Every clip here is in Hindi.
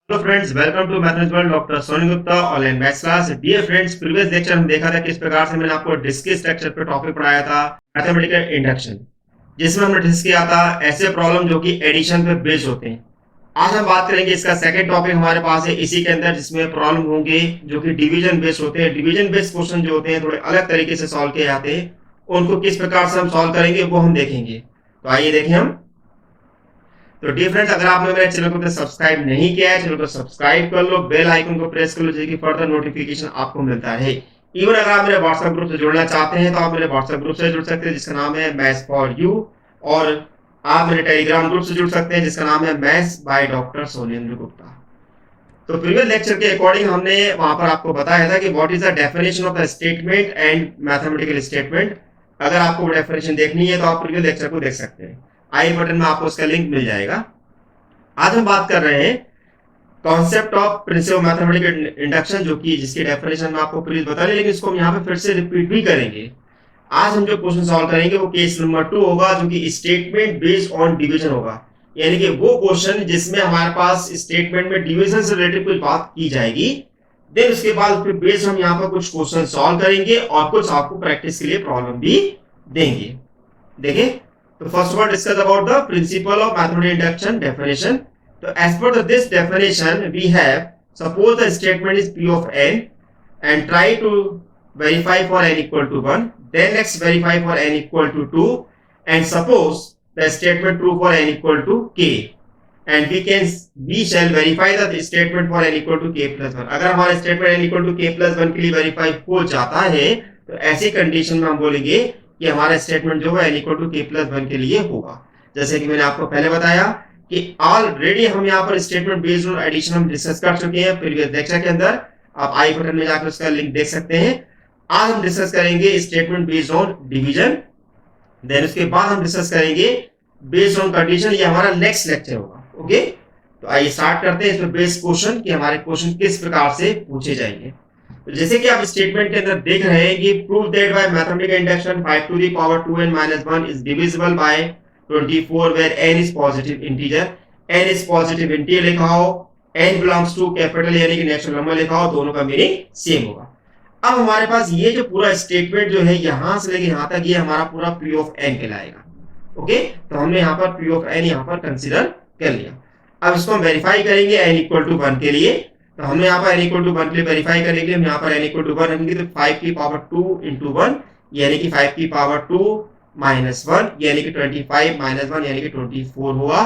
Hello friends, welcome to mathematics world. Doctor Soni Gupta online maths class. Dear friends, previous lecture हम देखा था किस प्रकार से मैंने आपको डिस्कस स्ट्रक्चर पे टॉपिक पढ़ाया था, मैथमेटिकल इंडक्शन, जिसमें हमने डिस्कस किया था ऐसे प्रॉब्लम जो कि एडिशन पे बेस्ड होते हैं। आज हम बात करेंगे इसका सेकंड टॉपिक हमारे पास है इसी के अंदर, जिसमें प्रॉब्लम होंगे जो कि डिवीजन बेस्ड होते हैं। डिवीजन बेस्ड क्वेश्चन जो होते हैं थोड़े अलग तरीके से सॉल्व किए जाते हैं, उनको किस प्रकार से हम सॉल्व करेंगे वो हम देखेंगे। तो आइए देखें हम। तो डियर फ्रेंड्स, अगर आपने मेरे चैनल को सब्सक्राइब नहीं किया है, चैनल को सब्सक्राइब कर लो, बेल आइकन को प्रेस कर लो, जिससे कि फर्दर नोटिफिकेशन आपको मिलता रहे। इवन अगर आप मेरे व्हाट्सएप ग्रुप से जुड़ना चाहते हैं तो आप मेरे व्हाट्सएप ग्रुप से जुड़ सकते हैं, जिसका नाम है मैथ्स फॉर यू। और आप मेरे टेलीग्राम ग्रुप से जुड़ सकते हैं, जिसका नाम है maths by doctor Sonendra Gupta. तो प्रीवियस लेक्चर के अकॉर्डिंग हमने वहां पर आपको बताया था कि what is the definition of the statement and mathematical statement. अगर आपको डेफिनेशन देखनी है तो आप प्रीवियस लेक्चर को देख सकते हैं। आई बटन में आपको उसका लिंक मिल जाएगा। आज हम बात कर रहे हैं concept of principle mathematical induction, जो कि जिसकी डेफिनेशन में आपको प्लीज बता लें, लेकिन इसको हम यहाँ पे फिर से रिपीट भी करेंगे। आज हम जो क्वेश्चन सॉल्व करेंगे वो केस नंबर 2 होगा, जो कि स्टेटमेंट बेस्ड ऑन डिवीजन होगा। यानी कि वो क्वेश्चन जिसमें हमारे पास स्टेटमेंट में डिवीजन से रिलेटेड कुछ बात की जाएगी, देन उसके बाद फिर बेस्ड हम यहाँ पर कुछ क्वेश्चन सॉल्व करेंगे और कुछ आपको प्रैक्टिस के लिए प्रॉब्लम भी देंगे। देखिए, तो first one discuss about the principle of mathematical induction definition. So as per this definition, we have suppose the statement is P of n and try to verify for n equal to 1. Then next verify for n equal to 2 and suppose the statement true for n equal to k. And we shall verify the statement for n equal to k plus 1. अगर हमारा statement n equal to k plus 1 के लिए verify हो जाता है तो ऐसी कंडीशन में हम बोलेंगे कि हमारा स्टेटमेंट जो है n equal to k plus 1 के लिए होगा। जैसे कि मैंने आपको पहले बताया कि ऑलरेडी हम यहाँ पर स्टेटमेंट बेस्ड ऑन एडिशन हम डिस्कस कर चुके हैं प्रीवियस लेक्चर के अंदर। आप आई बटन में जाकर उसका लिंक देख सकते हैं। आज हम डिस्कस करेंगे statement based on division, then उसके बाद हम डिस्कस करेंगे बेस्ड ऑन कंडीशन। ये हमारा नेक्स्ट लेक्चर होगा। ओके, तो आइए स्टार्ट करते हैं इसमें बेस्ड क्वेश्चन कि हमारे क्वेश्चन किस प्रकार से पूछे जाएंगे। तो जैसे कि आप स्टेटमेंट के अंदर देख रहे हैं कि prove that by mathematical induction 5 to the power 2n - 1 is divisible by 24 where n is positive integer। n is positive integer लिखा हो, n belongs to कैपिटल यानी कि नेचुरल नंबर लिखा हो, दोनों का मीनिंग सेम होगा। अब हमारे पास ये जो पूरा स्टेटमेंट जो है यहां से लेके यहां तक, ये हमारा पूरा p of n कहलाएगा। ओके, तो हमने यहाँ पर p of n यहाँ पर कंसीडर कर लिया। अब इसको हम वेरीफाई करेंगे n इक्वल टू 1 के लिए। तो हमने यहाँ पर n इक्वल टू 1 के लिए वेरीफाई करेंगे, हम यहाँ पर n इक्वल टू 1 रखेंगे तो 5 की पावर 2 इंटू 1 यानी कि 5 की पावर 2 माइनस 1 यानी कि 25 माइनस 1 यानी कि 24 हुआ।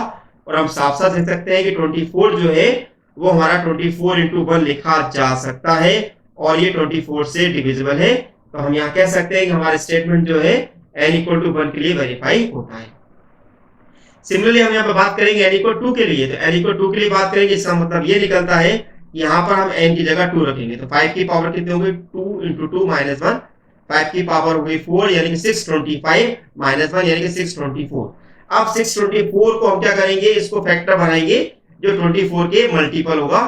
और हम साफ साफ देख सकते हैं कि 24 जो है वो हमारा 24 इंटू 1 लिखा जा सकता है और ये 24 से डिविजिबल है। तो हम यहाँ कह सकते हैं कि हमारा स्टेटमेंट जो है n इक्वल टू 1 के लिए वेरीफाई होता है। सिमिलरली हम यहाँ पे बात करेंगे n इक्वल 2 के लिए। तो n इक्वल 2 के लिए बात करेंगे, इसका मतलब ये निकलता है यहाँ पर हम n की जगह 2 रखेंगे तो 5 की पावर कितनी होगी, 2 इंटू 2 माइनस 1, 5 की पावर हो गई 4 यानी कि 625 माइनस 1 यानी कि 624। अब 624 को हम क्या करेंगे, इसको फैक्टर बनाएंगे जो 24 के मल्टीपल होगा।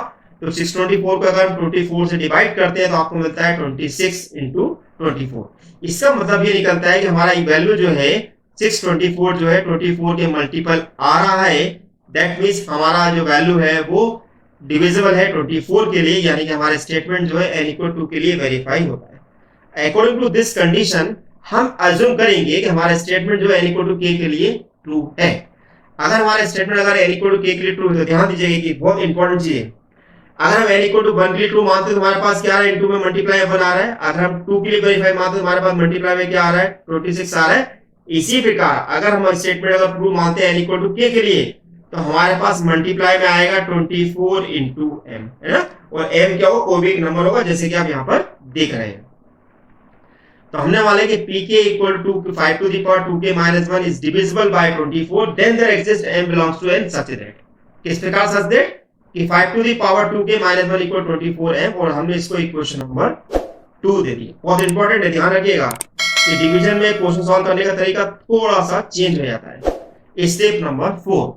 तो 624 को अगर हम 24 से डिवाइड करते हैं तो आपको मिलता है 26 इंटू 24। इसका मतलब ये निकलता है कि हमारा वैल्यू जो है 624 जो है 24 के मल्टीपल आ रहा है। दैट मीन्स हमारा जो वैल्यू है वो डिविजिबल है 24 के लिए, यानी कि हमारा स्टेटमेंट जो है n इक्वल 2 के लिए वेरीफाई होता है। अकॉर्डिंग टू दिस कंडीशन हम अज्यूम करेंगे कि हमारा स्टेटमेंट जो है n इक्वल टू k के लिए ट्रू है। अगर हमारा स्टेटमेंट अगर n इक्वल टू k के लिए ट्रू है तो ध्यान दीजिएगा कि बहुत इंपॉर्टेंट चीज है। अगर हम n इक्वल टू 1 के लिए ट्रू मानते हैं तो हमारे पास क्या आ रहा है, इनटू में मल्टीप्लाई 1 आ रहा है। अगर हम 2 के लिए वेरीफाई मानते हैं तो हमारे पास मल्टीप्लाई में क्या आ रहा है, 26 आ रहा है। इसी प्रकार अगर हम स्टेटमेंट अगर ट्रू मानते हैं n इक्वल टू k के लिए तो हमारे पास मल्टीप्लाई में आएगा 24 इंटू m, है ना। और m क्या होगा, कोई भी एक नंबर होगा, जैसे कि आप यहाँ पर देख रहे हैं। तो हमने वाले कि pk equal to 5 to the power 2k minus 1 is divisible by 24, then there exist m belongs to n such that. किस प्रकार सच दैट कि 5 to the power 2k minus 1 equal 24m, और हमने इसको इक्वेशन नंबर 2 दे दी। बहुत इंपॉर्टेंट है, ध्यान रखिएगा कि डिवीजन में क्वेश्चन सॉल्व करने का तरीका थोड़ा सा चेंज हो जाता है। Step number 4,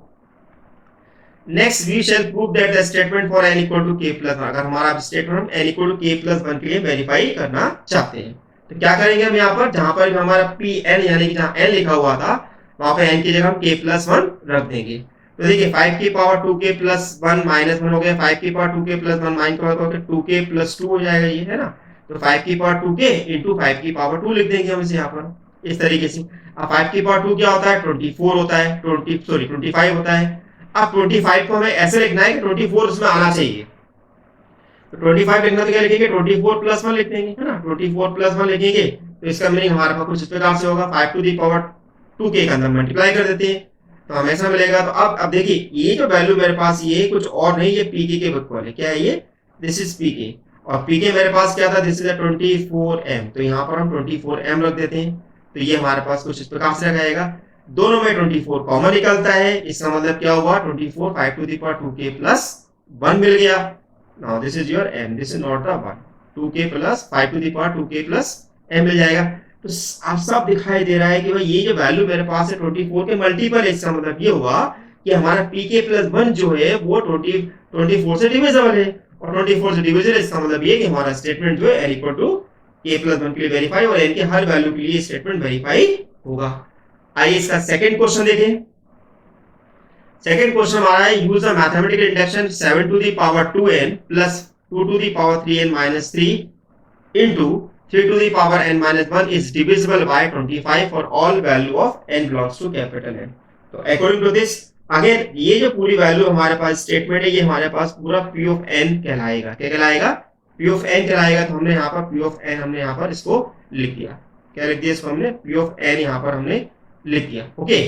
next we shall prove that the statement for n equal to k plus 1। अगर हमारा स्टेटमेंट हम n equal to k plus 1 के लिए वेरीफाई करना चाहते हैं तो क्या करेंगे, हम यहाँ पर जहां पर हमारा pn यानी कि जहां n लिखा हुआ था वहां पे n की जगह हम k प्लस 1 रख देंगे। तो देखिए 5 की पावर 2k प्लस 1 माइनस 1 हो गया, 5 की पावर 2k plus 1 minus 2k plus 2 हो जाएगा ये, है ना। तो 5 की पावर 2k इंटू 5 की पावर 2 लिख देंगे हम इसे यहाँ पर इस तरीके से। अब 5 की पावर 2 क्या होता है, 24 होता है, 25 होता है। अब 25 को हमें ऐसे लिखना है कि 24 उसमें आना चाहिए। तो 25 लिखना तो क्या लिखेंगे, 24 प्लस 1 लिख देंगे, है ना। 24 प्लस 1 लिखेंगे तो इसका मीनिंग हमारे पास कुछ इस प्रकार से होगा, 5 टू दी पावर 2k के अंदर मल्टीप्लाई कर देते हैं तो हमें ऐसा मिलेगा। तो अब देखिए ये जो वैल्यू मेरे पास ये कुछ और नहीं, ये पीके के इक्वल है। क्या है ये, दिस इज पीके, और पीके मेरे पास क्या था, दिस इज 24m, तो यहाँ पर हम 24m रख देते हैं। तो ये हमारे पास कुछ इस प्रकार से रखेगा, दोनों में 24 कॉमन निकलता है, इसका मतलब क्या हुआ, 24 5 to the power 2k plus 1 मिल गया। Now this is your m, this is not the 1, 2k plus 5 to the power 2k plus m मिल जाएगा। तो आप सब दिखाई दे रहा है कि भाई ये जो वैल्यू मेरे पास है 24 के मल्टीपल है, इसका मतलब ये हुआ कि हमारा pk प्लस 1 जो है वो 24 से डिविजिबल है, और 24 से डिविजिबल, इसका मतलब ये कि हमारा स्टेटमेंट जो है n equal to k plus 1 के लिए वेरीफाई, और n के हर वैल्यू के लिए स्टेटमेंट वेरीफाई होगा। आइए इसका सेकंड क्वेश्चन देखें। सेकंड क्वेश्चन हमारा है, use the mathematical induction 7 to the power 2n plus 2 to the power 3n minus 3 into 3 to the power n minus 1 is divisible by 25 for all value of n belongs to capital N। तो according to this, अगेन ये जो पूरी वैल्यू हमारे पास स्टेटमेंट है, ये हमारे पास पूरा P of n कहलाएगा। क्या कहलाएगा, P of n कहलाएगा। तो हमने यहाँ पर P of n हमने यहाँ पर इसको लिख दिया। क्या लिख दिया इसको हमने, P of n यहाँ पर हमने लिख दिया। ओके,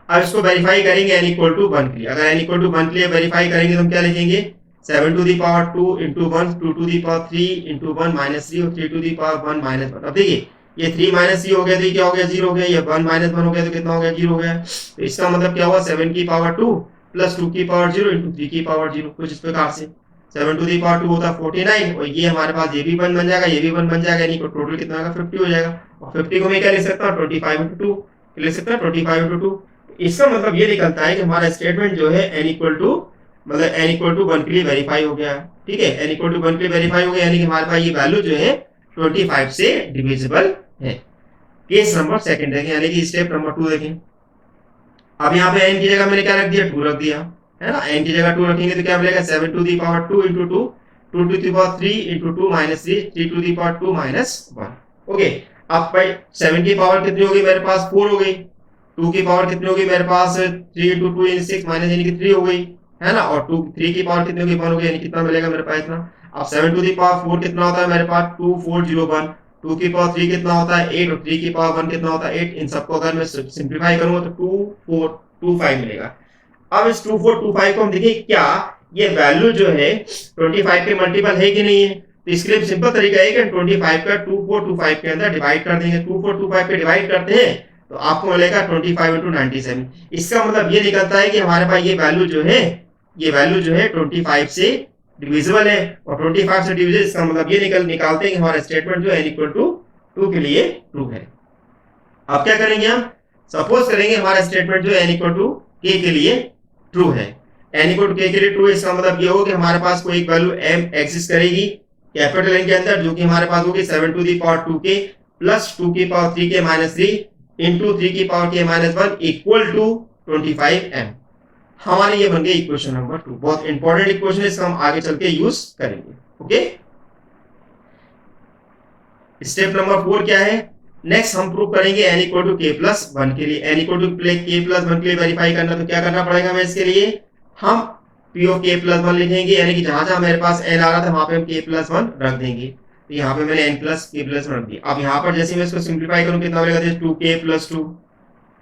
अब इसको वेरीफाई करेंगे n इक्वल टू 1 के लिए। अगर n इक्वल टू 1 के लिए वेरीफाई करेंगे तो हम क्या लिखेंगे, 7 to the power 2 into 1, 2 to the power 3 into 1 minus 3 और 3 टू दी पावर 1 माइनस 1। अब देखिए ये 3 माइनस 3 हो गया तो ये क्या हो गया, 0 हो गया। ये 1 माइनस 1 हो गया तो कितना हो गया, 0 हो गया। तो इसका मतलब क्या हुआ, 7 की पावर 2 प्लस 2 की पावर 0 इंटू 3 की पावर 0, कुछ इस प्रकार से। 7 टू दी पावर 2 होता 49, और ये हमारे पास ये भी 1 बन जाएगा, ये भी 1 बन जाएगा, यानी टोटल कितना होगा, 50 हो जाएगा। और 50 को मैं क्या लिख सकता हूँ, 25 इंटू 2 लिख सकता हूँ, 25 इंटू 2। इसका मतलब ये निकलता है कि हमारा स्टेटमेंट जो है n इक्वल टू, मतलब n इक्वल टू 1 के लिए वेरीफाई हो गया। ठीक है, n इक्वल टू 1 के लिए वेरीफाई हो गया, यानी कि हमारे पास ये वैल्यू जो है 25 से डिविजिबल है। केस नंबर सेकंड देखें, यानी कि स्टेप नंबर 2 देखें। अब यहाँ पे n की जगह मैंने क्या रख दिया, 2 रख दिया, है ना। n की जगह 2 रखेंगे तो क्या मिलेगा, 7 to the power 2 into 2, 2 to the power 3 into 2 minus 3, 3 to the power 2 minus 1। Okay, अब भाई 7 की पावर कितनी होगी मेरे पास, 4 हो गई। 2 की पावर कितनी होगी मेरे पास, 3 इंटू 2 यानी 6 माइनस यानी कि 3 हो गई, है ना। और 3 की पावर कितनी होगी, 1 होगी, यानी कितना मिलेगा मेरे पास इतना। अब 7 टू दी पावर 4 कितना होता है मेरे पास, 2401। 2 की पावर 3 कितना होता है, 8, और 3 की पावर 1 कितना होता है, 8। इन सबको अगर मैं सिंप्लीफाई करूंगा तो 2425 मिलेगा। अब इस 2425 को हम देखिए क्या ये वैल्यू जो है 25 के मल्टीपल है कि नहीं है। तो इसके लिए सिंपल तरीका है कि 25 का 2425 के अंदर डिवाइड कर देंगे। 2425 पे डिवाइड करते हैं तो आपको मिलेगा 25 इंटू 97। इसका मतलब ये निकलता है कि हमारे पास ये वैल्यू जो है, ये वैल्यू जो है 25 से डिविजिबल है, और 25 से डिविजिबल, इसका मतलब ये निकालते हैं कि हमारा स्टेटमेंट जो है n इक्वल टू 2 के लिए ट्रू है। अब क्या करेंगे हम, सपोज करेंगे हमारा स्टेटमेंट जो है n इक्वल टू k के लिए ट्रू है। n इक्वल टू k के लिए ट्रू है, इसका मतलब ये हो कि हमारे पास कोई एक वैल्यू m एग्जिस्ट करेगी कैपिटल N के अंदर, जो कि हमारे पास होगी 7 to the power 2k plus 2 की पावर 3k माइनस 3 इंटू 3 की पावर k minus 1 equal to 25m। हमारे ये बन गए इक्वेशन नंबर 2। बहुत इंपॉर्टेंट इक्वेशन है, इसका हम आगे चल के यूज करेंगे। ओके, स्टेप नंबर 4 क्या है, नेक्स्ट हम प्रूव करेंगे n equal to k plus 1 के लिए। n equal to k plus 1 के लिए वेरीफाई करना, तो क्या करना पड़ेगा हमें इसके लिए, हम p ऑफ k प्लस 1 लिखेंगे, यानी कि जहां जहां मेरे पास n आ रहा था वहां पे हम k प्लस 1 रख देंगे। तो यहाँ पे मैंने n प्लस k प्लस 1 रख दिया। अब यहाँ पर जैसे मैं इसको सिंप्लीफाई करूँ कितना मिलेगा, 2k प्लस 2,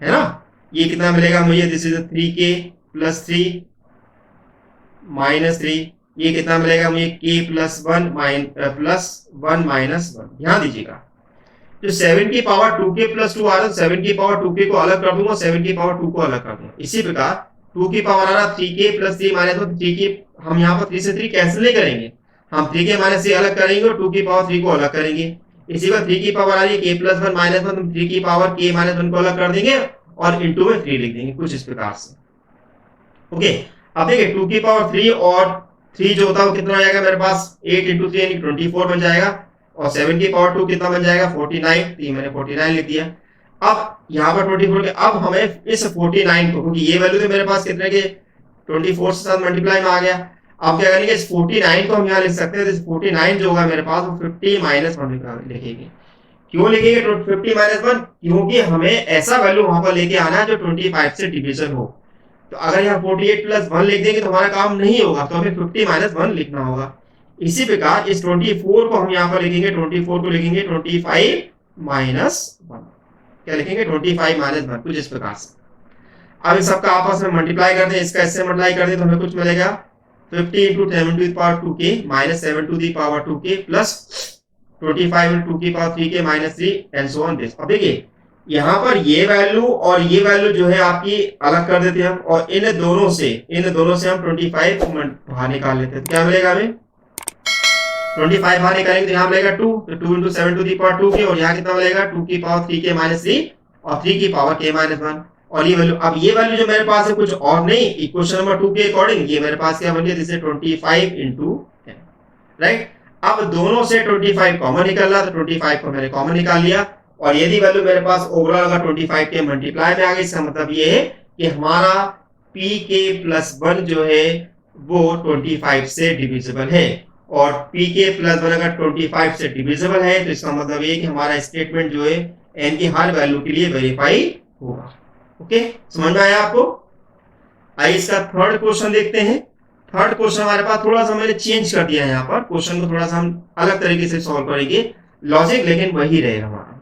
है ना। ये कितना मिलेगा मुझे, this is 3k plus 3 minus 3। ये कितना मिलेगा मुझे, k प्लस 1 माइनस 1। ध्यान दीजिएगा, जो 7 की पावर 2k प्लस 2 आ रहा है, 7 की पावर 2k को अलग कर दूंगा, 7 की पावर 2 को अलग कर दूंगा। इसी प्रकार 2 की पावर आ रहा 3k प्लस 3 माइनस 1, 3 की हम यहाँ पर 3 से 3 कैंसिल नहीं करेंगे, हम 3k माइनस 3 अलग करेंगे और 2 की पावर 3 को अलग करेंगे। इसी बार 3 की पावर आ रही है k प्लस 1 माइनस 1, हम 3 की पावर k माइनस 1 को अलग कर देंगे और इंटू में 3 लिख देंगे, कुछ इस प्रकार से। ओके, अब देखिए 2 की पावर 3 और 3 जो होता है वो कितना हो जाएगा मेरे पास, 8 इंटू 3 यानी 24 बन जाएगा, और 7 की पावर 2 कितना बन जाएगा, 49। तो ये मैंने 49 लिख दिया। अब यहाँ पर 24 के, अब हमें इस 49 को, क्योंकि ये वैल्यू तो मेरे पास कितने के 24 के साथ मल्टीप्लाई में आ गया, अब क्या करेंगे इस 49 को हम यहाँ लिख सकते हैं, तो इस 49 जो होगा मेरे पास वो 50 माइनस 1 लिखेंगे। क्यों लिखेंगे 50 माइनस 1? क्योंकि हमें ऐसा वैल्यू वहां पर लेके आना है जो 25 से डिविजन हो। तो अगर यहाँ 48 प्लस 1 लिख देंगे तो हमारा काम नहीं होगा, तो हमें 50 माइनस 1 लिखना होगा। इसी प्रकार इस 24 को हम यहाँ पर लिखेंगे, 24 को लिखेंगे 25 माइनस 1, क्या लिखेंगे 25 माइनस 1, कुछ इस प्रकार से। अब इन सबका आपस में मल्टीप्लाई कर दें, इसका इससे मल्टीप्लाई कर दें तो हमें कुछ मिलेगा 50 into 7 to the power 2k minus 7 to the power 2k plus 25 into 2 की पावर 3k minus 3 and so on this. अब देखिए यहाँ पर ये वैल्यू और ये वैल्यू जो है आपकी अलग कर देते हैं हम, और इन दोनों से हम 25 बाहर निकाल लेते हैं, तो क्या मिलेगा हमें 25 बाहर निकालेंगे तो यहाँ मिलेगा 2, तो 2 into 7 to the power 2k, और यहाँ कितना मिलेगा 2 की पावर 3k माइनस 3 और 3 की पावर k माइनस 1, और ये वैल्यू, अब ये वैल्यू जो मेरे पास है कुछ और नहीं, इक्वेशन नंबर 2 के अकॉर्डिंग ये मेरे पास क्या बन गया, जैसे 25 इंटू 10, राइट। अब दोनों से 25 कॉमन निकल रहा, तो 25 को मैंने कॉमन निकाल लिया, और यदि वैल्यू मेरे पास ओवरऑल अगर 25 के मल्टीप्लाई में आ गई, इसका मतलब ये है कि हमारा pk प्लस 1 जो है वो 25 से डिविजिबल है, और pk प्लस 1 अगर 25 से डिविजिबल है तो इसका मतलब ये कि हमारा स्टेटमेंट जो है n की हर वैल्यू के लिए वेरीफाई होगा। ओके, समझ में आया आपको? आइए इसका थर्ड क्वेश्चन देखते हैं। थर्ड क्वेश्चन हमारे पास थोड़ा सा मैंने चेंज कर दिया है, यहाँ पर क्वेश्चन को थोड़ा सा हम अलग तरीके से सॉल्व करेंगे, लॉजिक लेकिन वही रहेगा हमारा।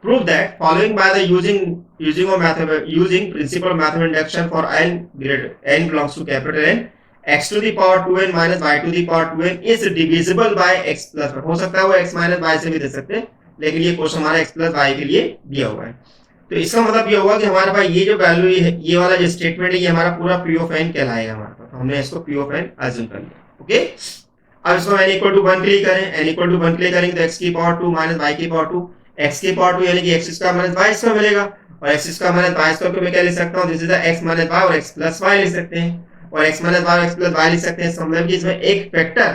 Prove that following by the using principle of mathematical induction for n belongs to capital N, x to the power 2n minus y to the power 2n is divisible by x plus 1। हो सकता है वो x minus y से भी दे सकते हैं, लेकिन ये क्वेश्चन हमारा x plus y के लिए दिया हुआ है। तो इसका मतलब ये होगा कि हमारे पास ये जो वैल्यू है, ये वाला जो स्टेटमेंट है, ये हमारा पूरा p of n कहलाएगा हमारे पास, तो हमने इसको p of n अज्यूम कर लिया। ओके, अब इसको n equal to 1 के लिए करें, n equal to 1 के लिए करेंगे तो x की पावर 2 माइनस y की पावर 2, x की पावर 2 यानी कि x square minus y square मिलेगा, और x square minus y square को मैं क्या लिख सकता हूं, this is the x minus y और x प्लस y लिख सकते हैं, और x माइनस y और x प्लस y लिख सकते हैं। इसका मतलब कि इसमें एक फैक्टर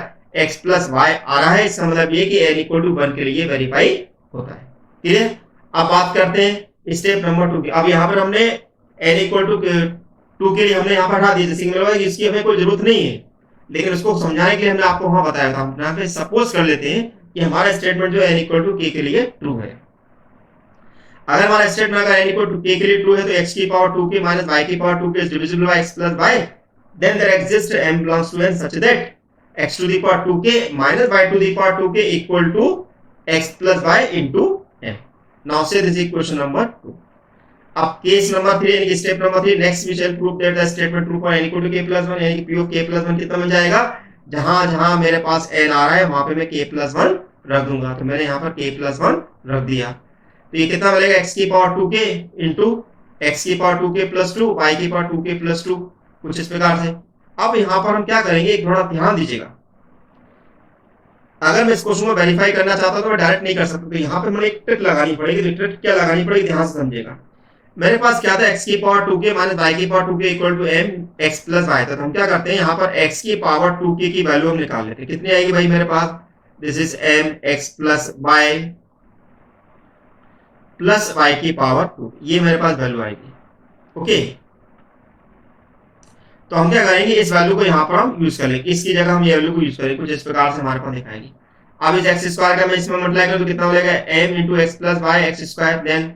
x प्लस y आ रहा है, इसका मतलब ये कि n इक्वल टू 1 के लिए वेरीफाई होता है। ठीक है, अब बात करते हैं स्टेप नंबर 2 की। अब यहाँ पर हमने n इक्वल टू 2 के लिए हमने यहाँ पर हटा दिया सिग्नल वाला, इसकी हमें कोई जरूरत नहीं है, लेकिन उसको समझाने के लिए हमने आपको वहां बताया था। यहाँ पे सपोज कर लेते हैं कि हमारा स्टेटमेंट जो है n इक्वल टू k के लिए ट्रू है। अगर हमारा स्टेटमेंट अगर n इक्वल टू k के लिए ट्रू है तो x की पावर 2k माइनस y की पावर 2k is divisible by x plus y, then there exists m belongs to n such that x to the power 2k minus y to the power 2k equal to x plus y into m। Now say this is question number 2। अब केस नंबर 3 यानी कि step number 3, next we shall prove that the statement true for n equal to k plus 1, यानी कि p of k प्लस 1 कितना मिल जाएगा, जहां जहां मेरे पास n आ रहा है वहां पे मैं k प्लस 1 रख दूंगा, तो मैंने यहाँ पर k प्लस 1 रख दिया, तो ये कितना मिलेगा x की पावर 2k इंटू x की पावर 2k प्लस 2 y की पावर 2k प्लस 2, कुछ इस प्रकार से। अब यहाँ पर हम क्या करेंगे, एक थोड़ा ध्यान दीजिएगा, अगर मैं इस क्वेश्चन को वेरीफाई करना चाहता हूं तो मैं डायरेक्ट नहीं कर सकता, तो यहाँ पे मुझे एक ट्रिक लगानी पड़ेगी। तो ट्रिक क्या लगानी पड़ेगी, ध्यान से समझिएगा। मेरे पास क्या था, x की पावर 2k माइनस y की पावर 2k equal to m x plus y था, तो हम क्या करते हैं यहाँ पर x की पावर 2k की वैल्यू हम निकाल लेते हैं। कितनी आएगी भाई मेरे पास, this is m x plus y plus y की पावर 2, ये मेरे पास वैल्यू आएगी। ओके, तो हम क्या करेंगे, इस वैल्यू को यहाँ पर हम यूज कर लेंगे, इसकी जगह हम ये वैल्यू को यूज करेंगे, कुछ इस प्रकार से हमारे पास दिखाएंगे। अब इस x स्क्वायर का मैं इसमें मल्टीप्लाई करूं तो कितना हो जाएगा, m into x plus y x square, then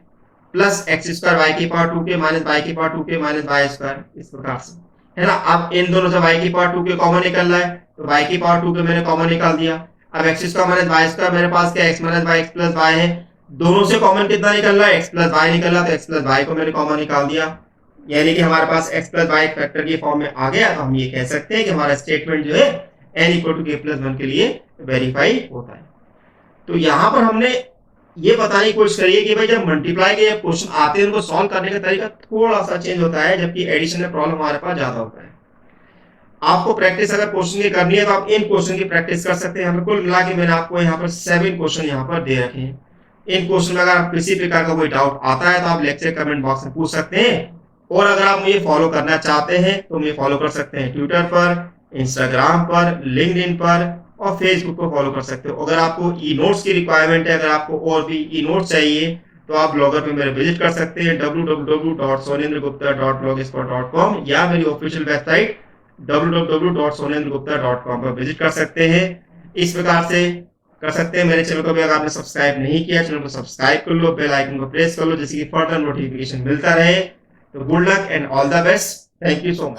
plus x square y की पावर 2k माइनस वाई की पावर 2k माइनस वाई स्क्वायर, इस प्रकार से, है ना। अब इन दोनों से y की पावर 2k कॉमन निकल रहा है, तो y की पावर 2k मैंने कॉमन निकाल दिया। अब x square minus y square मेरे पास क्या, x minus y x plus y है, दोनों से कॉमन कितना निकल रहा है, x प्लस वाई निकल रहा है, तो x प्लस वाई को मैंने कॉमन निकाल दिया, यानी कि हमारे पास x प्लस वाई फैक्टर की फॉर्म में आ गया। तो हम ये कह सकते हैं कि हमारा स्टेटमेंट जो है n equal to k plus 1 के लिए वेरीफाई होता है। तो यहाँ पर हमने ये बताने की कोशिश करी है कि भाई जब मल्टीप्लाई के क्वेश्चन आते हैं उनको सॉल्व करने का तरीका थोड़ा सा चेंज होता है, जबकि एडिशन में प्रॉब्लम हमारे पास ज्यादा होता है। आपको प्रैक्टिस अगर क्वेश्चन की करनी है तो आप इन क्वेश्चन की प्रैक्टिस कर सकते हैं। कुल मिला के मैंने आपको यहाँ पर 7 क्वेश्चन यहाँ पर दे रखे हैं। इन क्वेश्चन में अगर आप किसी प्रकार का कोई डाउट आता है तो आप लेक्चर कमेंट बॉक्स में पूछ सकते हैं, और अगर आप मुझे फॉलो करना चाहते हैं तो मुझे फॉलो कर सकते हैं ट्विटर पर, इंस्टाग्राम पर, लिंक्डइन पर और फेसबुक को फॉलो कर सकते हो। अगर आपको ई नोट्स की रिक्वायरमेंट है, अगर आपको और भी ई नोट्स चाहिए तो आप ब्लॉगर पे मेरे विजिट कर सकते हैं www.sonendragupta.blogspot.com या मेरी ऑफिशियल वेबसाइट www.sonendragupta.com पर विजिट कर सकते हैं। इस प्रकार से कर सकते हैं। मेरे चैनल को भी अगर आपने सब्सक्राइब नहीं किया, चैनल को सब्सक्राइब कर लो, बेल आइकन को प्रेस कर लो, जिससे कि फर्दर नोटिफिकेशन मिलता रहे। तो good luck and all the best. Thank you so much.